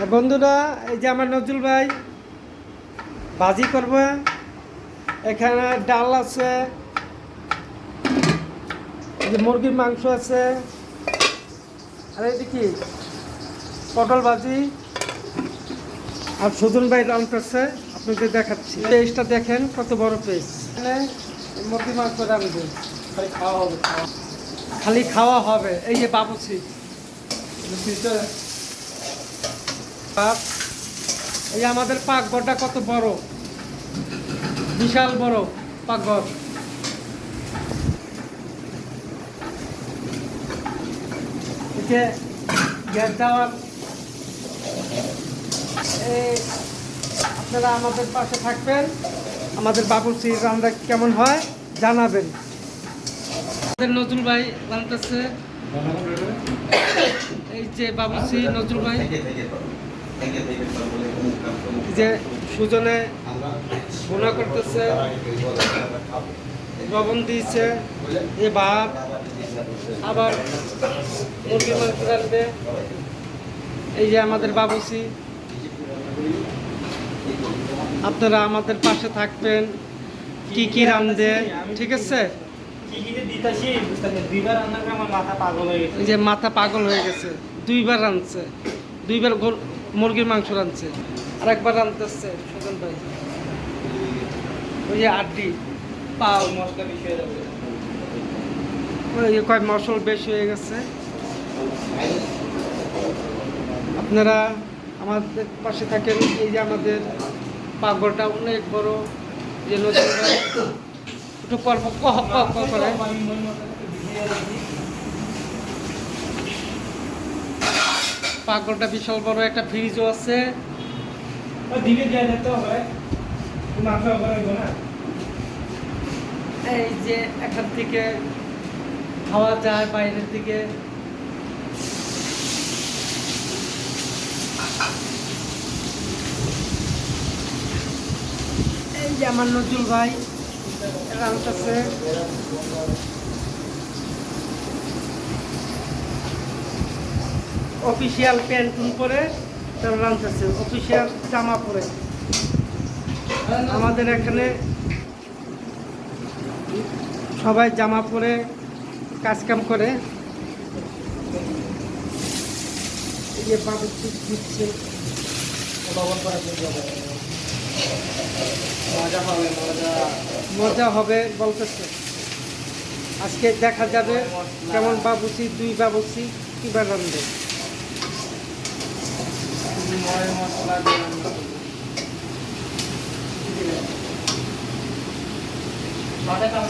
বন্ধুরা, এই যে আমার নজরুল ভাই ভাজি করবে। এখানে ডাল আছে, এই যে মুরগির মাংস আছে, আর এই কি পটল ভাজি। আর সুজন ভাই রান্নাছে, আপনাদের দেখাচ্ছি। পেজটা দেখেন কত বড় পেজ। এখানে মুরগির মাংস রান্নবে, খালি খাওয়া হবে। এই যে বাবুসি এই আমাদের পাকঘরটা কত বড়, বিশাল বড় পাকঘর। গ্যাস দেওয়ার আপনারা আমাদের পাশে থাকবেন, আমাদের বাবুর্চির রান্না কেমন হয় জানাবেন। আমাদের নজরুল ভাই রান্নাছে, এই যে বাবুর্চি নজরুল ভাই, যে সুজনে ভুনা করতেছে, লবণ দিয়েছে, এ ভাত, আবার মুরগির মাংস রাখবে। এই যে আমাদের বাবুর্চি, আপনারা আমাদের পাশে থাকবেন, কি কি রান্ধে, ঠিক আছে? এই যে মাথা পাগল হয়ে গেছে, দুইবার রাঁধছে, দুইবার মুরগির মাংস রাঁধছে, আর একবার রাঁধতেছে সুজন ভাই। ওই যে আড্ডি পাও মশলা বেশি হয়ে যাবে, ওই কয় মশলা বেশি হয়ে গেছে। আপনারা আমাদের পাশে থাকেন। এই যে আমাদের পাকঘরটা অনেক বড়, যে নতুন একটু পর্ব করে। পাকঘরটা বিশাল বড়, একটা ফ্রিজও আছে। এই যে এখান থেকে খাওয়া যায় বাইরের দিকে। এই যে আমার নজরুল ভাই রান্নাছে, অফিসিয়াল প্যান্ট পরে রান্নাছে, অফিসিয়াল জামা পরে। আমাদের এখানে সবাই জামা পরে কাজকাম করে। এই যে বাবুর্চি দিচ্ছে, মজা হবে বলতেছে। আজকে দেখা যাবে কেমন বাবুর্চি, দুই বাবুর্চি কিবার রান্ধবে। মশলা